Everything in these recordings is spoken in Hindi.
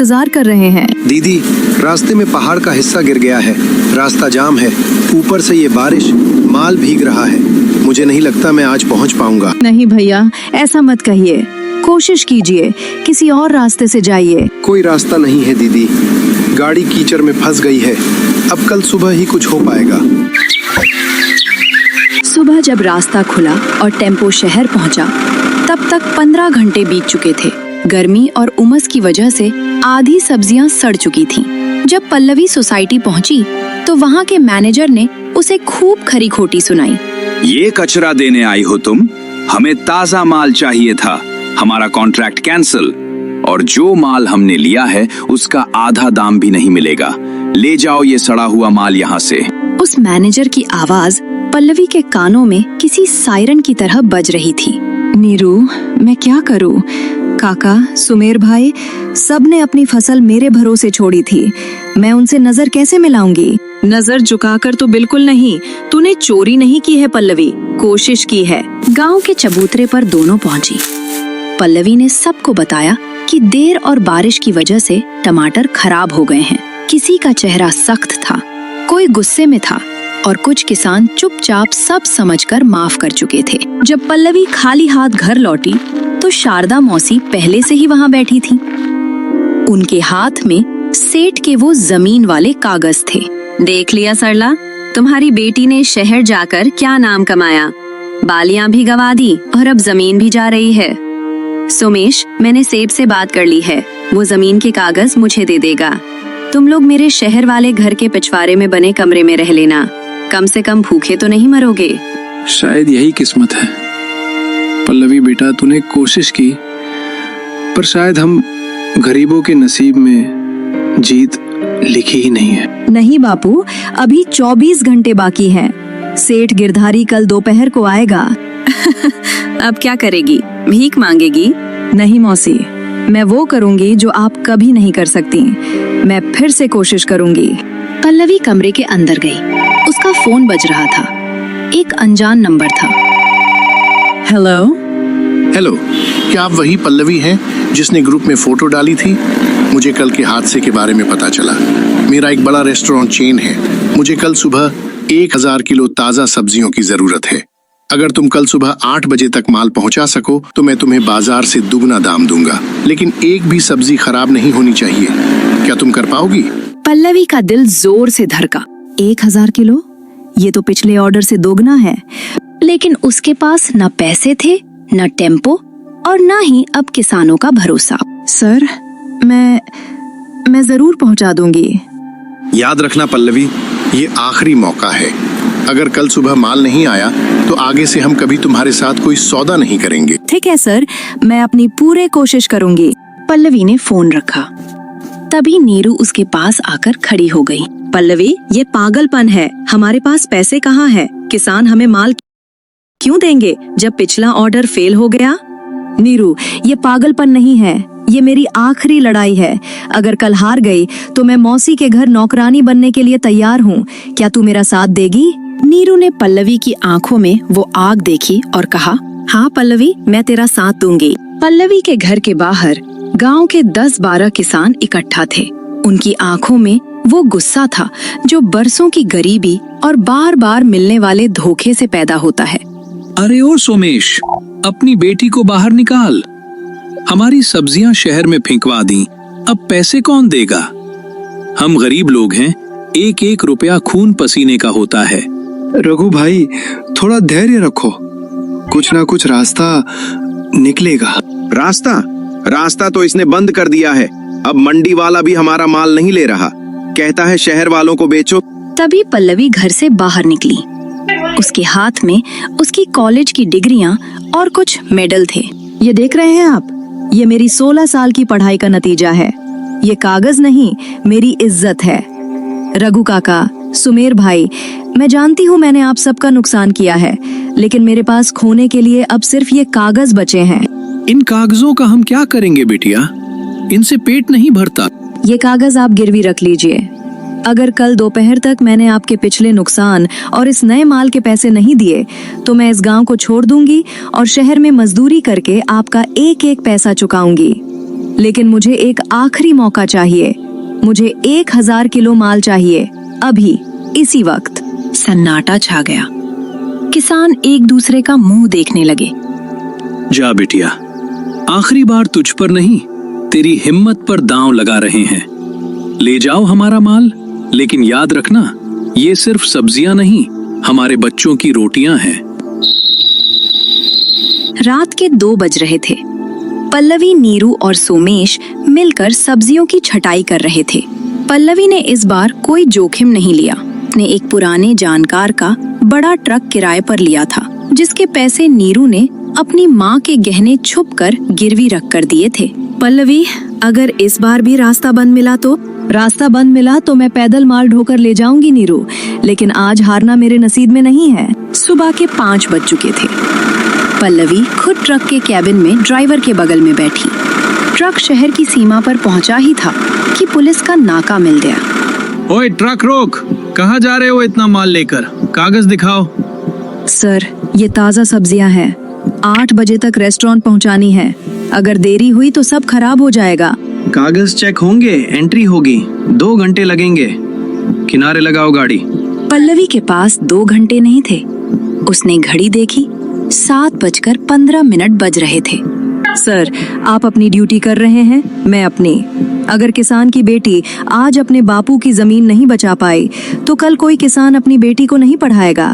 इंतजार कर रहे हैं। दीदी, रास्ते में पहाड़ का हिस्सा गिर गया है, रास्ता जाम है, ऊपर से ये बारिश, माल भीग रहा है। मुझे नहीं लगता मैं आज पहुंच पाऊंगा। नहीं भैया, ऐसा मत कहिए, कोशिश कीजिए, किसी और रास्ते से जाइए। कोई रास्ता नहीं है दीदी, गाड़ी कीचड़ में फंस गई है। अब कल सुबह ही कुछ हो पाएगा। सुबह जब रास्ता खुला और टेम्पो शहर पहुंचा, तब तक 15 घंटे बीत चुके थे। गर्मी और उमस की वजह से आधी सब्जियां सड़ चुकी थीं। जब पल्लवी सोसाइटी पहुंची, तो वहां के मैनेजर ने उसे खूब खरी खोटी सुनाई। ये कचरा देने आई हो तुम? हमें ताजा माल चाहिए था। हमारा कॉन्ट्रैक्ट कैंसिल, और जो माल हमने लिया है उसका आधा दाम भी नहीं मिलेगा। ले जाओ ये सड़ा हुआ माल यहाँ से। उस मैनेजर की आवाज पल्लवी के कानों में किसी सायरन की तरह बज रही थी। नीरू, मैं क्या करूं? काका, सुमेर भाई, सब ने अपनी फसल मेरे भरोसे छोड़ी थी। मैं उनसे नजर कैसे मिलाऊंगी? नजर झुकाकर तो बिल्कुल नहीं। तूने चोरी नहीं की है पल्लवी, कोशिश की है। गांव के चबूतरे पर दोनों पहुंची। पल्लवी ने सबको बताया कि देर और बारिश की वजह से टमाटर खराब हो गए हैं। किसी का चेहरा सख्त था, कोई गुस्से में था, और कुछ किसान चुपचाप सब समझकर माफ कर चुके थे। जब पल्लवी खाली हाथ घर लौटी, तो शारदा मौसी पहले से ही वहां बैठी थी। उनके हाथ में सेठ के वो जमीन वाले कागज थे। देख लिया सरला, तुम्हारी बेटी ने शहर जाकर क्या नाम कमाया। बालियां भी गवा दी और अब जमीन भी जा रही है। सोमेश, मैंने सेठ से बात कर ली है, वो जमीन के कागज मुझे दे देगा। तुम लोग मेरे शहर वाले घर के पिछवाड़े में बने कमरे में रह लेना। कम से कम भूखे तो नहीं मरोगे। शायद यही किस्मत है। पल्लवी बेटा, तूने कोशिश की, पर शायद हम गरीबों के नसीब में जीत लिखी ही नहीं है। नहीं बापू, अभी 24 घंटे बाकी हैं। सेठ गिरधारी कल दोपहर को आएगा। अब क्या करेगी? भीख मांगेगी? नहीं मौसी, मैं वो करूंगी जो आप कभी नहीं कर सकती। मैं फिर से कोशिश करूंगी। पल्लवी कमरे के अंदर गई। उसका फोन बज रहा था। एक अनजान नंबर था। हेलो। हेलो, क्या आप वही पल्लवी हैं जिसने ग्रुप में फोटो डाली थी? मुझे कल के हादसे के बारे में पता चला। मेरा एक बड़ा रेस्टोरेंट चेन है। मुझे कल सुबह 1000 किलो ताजा सब्जियों की जरूरत है। अगर तुम कल सुबह 8 बजे तक माल पहुंचा सको तो मैं तुम्हें बाजार से दुगना दाम दूंगा, लेकिन एक भी सब्जी खराब नहीं होनी चाहिए। क्या तुम कर पाओगी? पल्लवी का दिल जोर से धड़का। 1000 किलो? ये तो पिछले ऑर्डर से दोगुना है। लेकिन उसके पास न पैसे थे, न टेम्पो, और न ही अब किसानों का भरोसा। सर, मैं जरूर पहुंचा दूंगी। याद रखना पल्लवी, ये आखिरी मौका है। अगर कल सुबह माल नहीं आया तो आगे से हम कभी तुम्हारे साथ कोई सौदा नहीं करेंगे। ठीक है सर, मैं अपनी पूरी कोशिश करूंगी। पल्लवी ने फोन रखा। तभी नीरू उसके पास आकर खड़ी हो गई। पल्लवी, ये पागलपन है। हमारे पास पैसे कहाँ है? किसान हमें माल क्यों देंगे जब पिछला ऑर्डर फेल हो गया? नीरू, ये पागलपन नहीं है, ये मेरी आखिरी लड़ाई है। अगर कल हार गई तो मैं मौसी के घर नौकरानी बनने के लिए तैयार हूँ। क्या तू मेरा साथ देगी? नीरू ने पल्लवी की आंखों में वो आग देखी और कहा, हाँ पल्लवी, मैं तेरा साथ दूंगी। पल्लवी के घर के बाहर गांव के 10-12 किसान इकट्ठा थे। उनकी आंखों में वो गुस्सा था जो बरसों की गरीबी और बार बार मिलने वाले धोखे से पैदा होता है। अरे ओ सोमेश, अपनी बेटी को बाहर निकाल। हमारी सब्जियां शहर में फेंकवा दी, अब पैसे कौन देगा? हम गरीब लोग हैं, 1-1 रुपया खून पसीने का होता है। रघु भाई, थोड़ा धैर्य रखो, कुछ ना कुछ रास्ता निकलेगा। रास्ता तो इसने बंद कर दिया है। अब मंडी वाला भी हमारा माल नहीं ले रहा, कहता है शहर वालों को बेचो। तभी पल्लवी घर से बाहर निकली। उसके हाथ में उसकी कॉलेज की डिग्रियां और कुछ मेडल थे। ये देख रहे हैं आप, ये मेरी 16 साल की पढ़ाई का नतीजा है। ये कागज नहीं, मेरी इज्जत है। रघु काका, सुमेर भाई, मैं जानती हूँ मैंने आप सबका नुकसान किया है, लेकिन मेरे पास खोने के लिए अब सिर्फ ये कागज बचे हैं। इन कागजों का हम क्या करेंगे बिटिया? इनसे पेट नहीं भरता। ये कागज आप गिरवी रख लीजिए। अगर कल दोपहर तक मैंने आपके पिछले नुकसान और इस नए माल के पैसे नहीं दिए तो मैं इस गांव को छोड़ दूंगी और शहर में मजदूरी करके आपका 1-1 पैसा चुकाऊंगी। लेकिन मुझे एक आखिरी मौका चाहिए। मुझे 1000 किलो माल चाहिए, अभी, इसी वक्त। सन्नाटा छा गया। किसान एक दूसरे का मुंह देखने लगे। जा बिटिया, आखिरी बार तुझ पर नहीं, तेरी हिम्मत पर दांव लगा रहे हैं। ले जाओ हमारा माल, लेकिन याद रखना, ये सिर्फ सब्जियां नहीं, हमारे बच्चों की रोटियां हैं। रात के 2 बज रहे थे। पल्लवी, नीरू और सोमेश मिलकर सब्जियों की छटाई कर रहे थे। पल्लवी ने इस बार कोई जोखिम नहीं लिया। उसने एक पुराने जानकार का बड़ा ट्रक किराए पर लिया था, जिसके पैसे नीरू ने अपनी माँ के गहने छुपकर गिरवी रख कर दिए थे। पल्लवी, अगर इस बार भी रास्ता बंद मिला तो? रास्ता बंद मिला तो मैं पैदल माल ढोकर ले जाऊंगी नीरू, लेकिन आज हारना मेरे नसीब में नहीं है। सुबह के 5 बज चुके थे। पल्लवी खुद ट्रक के कैबिन में ड्राइवर के बगल में बैठी। ट्रक शहर की सीमा पर पहुंचा ही था कि पुलिस का नाका मिल गया। ओए ट्रक रोक, कहाँ जा रहे हो इतना माल लेकर? कागज दिखाओ। सर, ये ताज़ा सब्जियां हैं। 8 बजे तक रेस्टोरेंट पहुंचानी है। अगर देरी हुई तो सब खराब हो जाएगा। कागज चेक होंगे, एंट्री होगी, 2 घंटे लगेंगे। किनारे लगाओ गाड़ी। पल्लवी के पास 2 घंटे नहीं थे। उसने घड़ी देखी, 7:15 बज रहे थे। सर, आप अपनी ड्यूटी कर रहे हैं, मैं अपनी। अगर किसान की बेटी आज अपने बापू की जमीन नहीं बचा पाई, तो कल कोई किसान अपनी बेटी को नहीं पढ़ाएगा।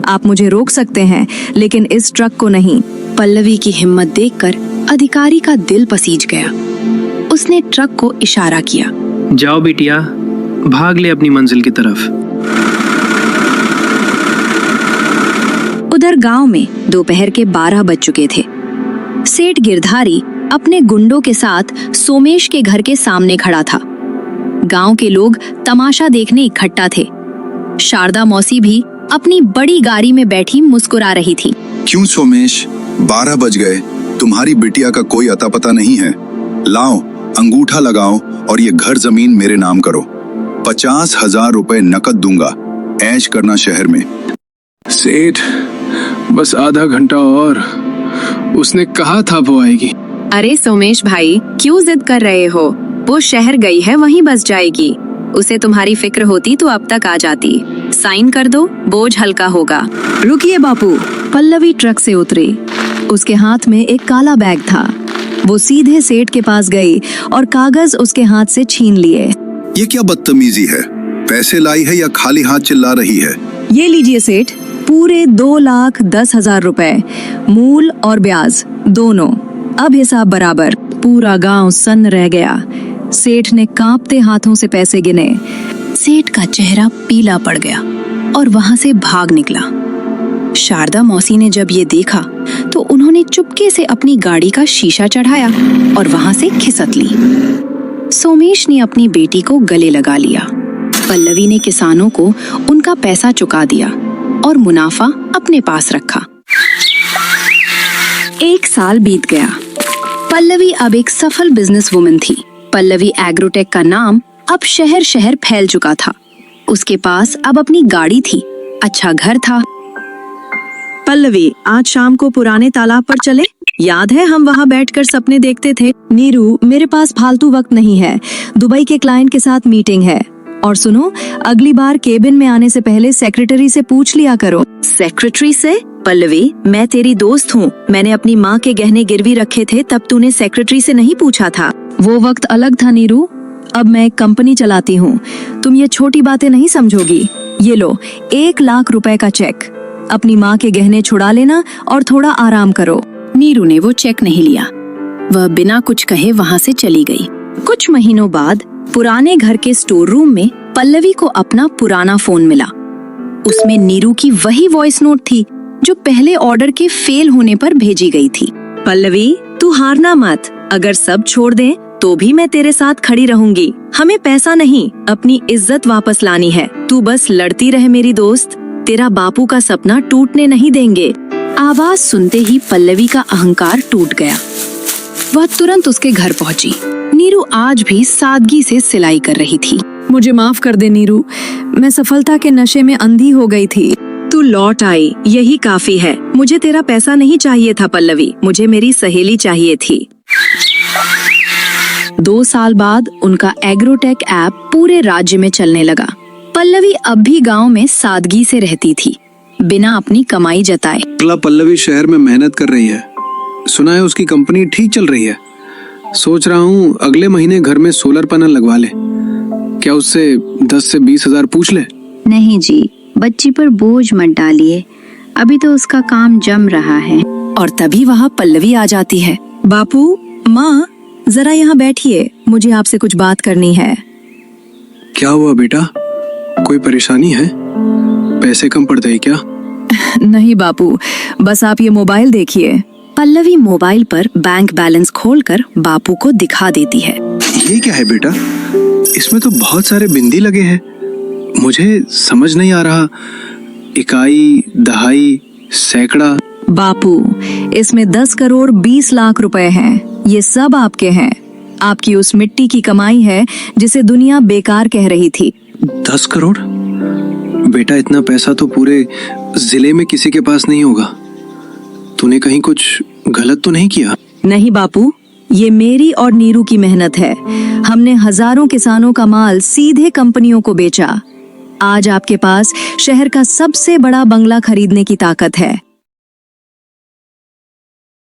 आप मुझे रोक सकते हैं, लेकिन इस ट्रक को नहीं। पल्लवी की हिम्मत देखकर अधिकारी का दिल पसीज गया। उसने ट्रक को इशारा किया। जाओ बिटिया, भाग ले अपनी मंजिल की तरफ। उधर गांव में दोपहर के 12 बज चुके थे। सेठ गिरधारी अपने गुंडों के साथ सोमेश के घर के सामने खड़ा था। गांव के लोग तमाशा देखने इकट्ठा थे। शारदा मौसी भी अपनी बड़ी गाड़ी में बैठी मुस्कुरा रही थी। क्यों सोमेश, 12 बज गए, तुम्हारी बिटिया का कोई अता पता नहीं है। लाओ, अंगूठा लगाओ और ये घर जमीन मेरे नाम करो। 50,000 रुपए नकद दूंगा, ऐश करना शहर में। सेठ, बस आधा घंटा और, उसने कहा था वो आएगी। अरे सोमेश भाई, क्यों जिद कर रहे हो? वो शहर गई है, वहीं बस जाएगी। उसे तुम्हारी फिक्र होती तो अब तक आ जाती। साइन कर दो, बोझ हल्का होगा। रुकिए बापू। पल्लवी ट्रक से उतरी। उसके हाथ में एक काला बैग था। वो सीधे सेठ के पास गई और कागज उसके हाथ से छीन लिए। ये क्या बदतमीजी है? पैसे लाई है या खाली हाथ चिल्ला रही है? ये लीजिए सेठ, पूरे 2,10,000 रुपए, मूल और ब्याज दोनों। अब हिसाब बराबर। पूरा गांव सन्न रह गया। सेठ ने कांपते हाथों से पैसे गिने। सेठ का चेहरा पीला पड़ गया और वहां से भाग निकला। शारदा मौसी ने जब ये देखा तो उन्होंने चुपके से अपनी गाड़ी का शीशा चढ़ाया और वहां से खिसक ली। सोमेश ने अपनी बेटी को गले लगा लिया। पल्लवी ने किसानों को उनका पैसा चुका दिया और मुनाफा अपने पास रखा। 1 साल बीत गया। पल्लवी अब एक सफल बिजनेस वुमन थी। पल्लवी एग्रोटेक का नाम अब शहर शहर फैल चुका था। उसके पास अब अपनी गाड़ी थी, अच्छा घर था। पल्लवी, आज शाम को पुराने तालाब पर चले? याद है हम वहाँ बैठकर सपने देखते थे। नीरू, मेरे पास फालतू वक्त नहीं है, दुबई के क्लाइंट के साथ मीटिंग है। और सुनो, अगली बार केबिन में आने से पहले सेक्रेटरी से पूछ लिया करो। सेक्रेटरी से? पल्लवी, मैं तेरी दोस्त हूँ। मैंने अपनी माँ के गहने गिरवी रखे थे, तब तूने सेक्रेटरी से नहीं पूछा था। वो वक्त अलग था नीरू। अब मैं एक कंपनी चलाती हूँ, तुम ये छोटी बातें नहीं समझोगी। ये लो, 1 लाख रुपए का चेक। अपनी माँ के गहने छुड़ा लेना और थोड़ा आराम करो। नीरू ने वो चेक नहीं लिया। वह बिना कुछ कहे वहाँ से चली गई। कुछ महीनों बाद पुराने घर के स्टोर रूम में पल्लवी को अपना पुराना फोन मिला। उसमें नीरू की वही वॉइस नोट थी जो पहले ऑर्डर के फेल होने पर भेजी गई थी। पल्लवी, तू हारना मत। अगर सब छोड़ दें तो भी मैं तेरे साथ खड़ी रहूंगी। हमें पैसा नहीं, अपनी इज्जत वापस लानी है। तू बस लड़ती रहे मेरी दोस्त। तेरा बापू का सपना टूटने नहीं देंगे। आवाज सुनते ही पल्लवी का अहंकार टूट गया। वह तुरंत उसके घर पहुंची। नीरू आज भी सादगी से सिलाई कर रही थी। मुझे माफ कर दे नीरू, मैं सफलता के नशे में अंधी हो गई थी। तू लौट आई, यही काफी है। मुझे तेरा पैसा नहीं चाहिए था पल्लवी, मुझे मेरी सहेली चाहिए थी। 2 साल बाद उनका एग्रोटेक ऐप पूरे राज्य में चलने लगा। पल्लवी अब भी गांव में सादगी से रहती थी, बिना अपनी कमाई जताए। पल्लवी शहर में मेहनत कर रही है, सुना है उसकी कंपनी ठीक चल रही है। सोच रहा हूँ अगले महीने घर में सोलर पैनल लगवा ले। क्या उससे 10 से 20 हजार पूछ ले? नहीं जी, बच्ची पर बोझ मत डालिए, अभी तो उसका काम जम रहा है। और तभी वहाँ पल्लवी आ जाती है। बापू, माँ, जरा यहाँ बैठिए, मुझे आपसे कुछ बात करनी है। क्या हुआ बेटा, कोई परेशानी है? पैसे कम पड़ते हैं क्या? नहीं बापू, बस आप ये मोबाइल देखिए। पल्लवी मोबाइल पर बैंक बैलेंस खोलकर बापू को दिखा देती है। ये क्या है बेटा? इसमें तो बहुत सारे बिंदी लगे हैं, मुझे समझ नहीं आ रहा। इकाई, दहाई, सैकड़ा। बापू, इसमें 10 करोड़ 20 लाख रुपए हैं। ये सब आपके हैं। आपकी उस मिट्टी की कमाई है जिसे दुनिया बेकार कह रही थी। 10 करोड़? बेटा, इतना पैसा तो पूरे जिले में किसी के पास नहीं होगा। तूने कहीं कुछ गलत तो नहीं किया? नहीं बापू, ये मेरी और नीरू की मेहनत है। हमने हजारों किसानों का माल सीधे कंपनियों को बेचा। आज आपके पास शहर का सबसे बड़ा बंगला खरीदने की ताकत है।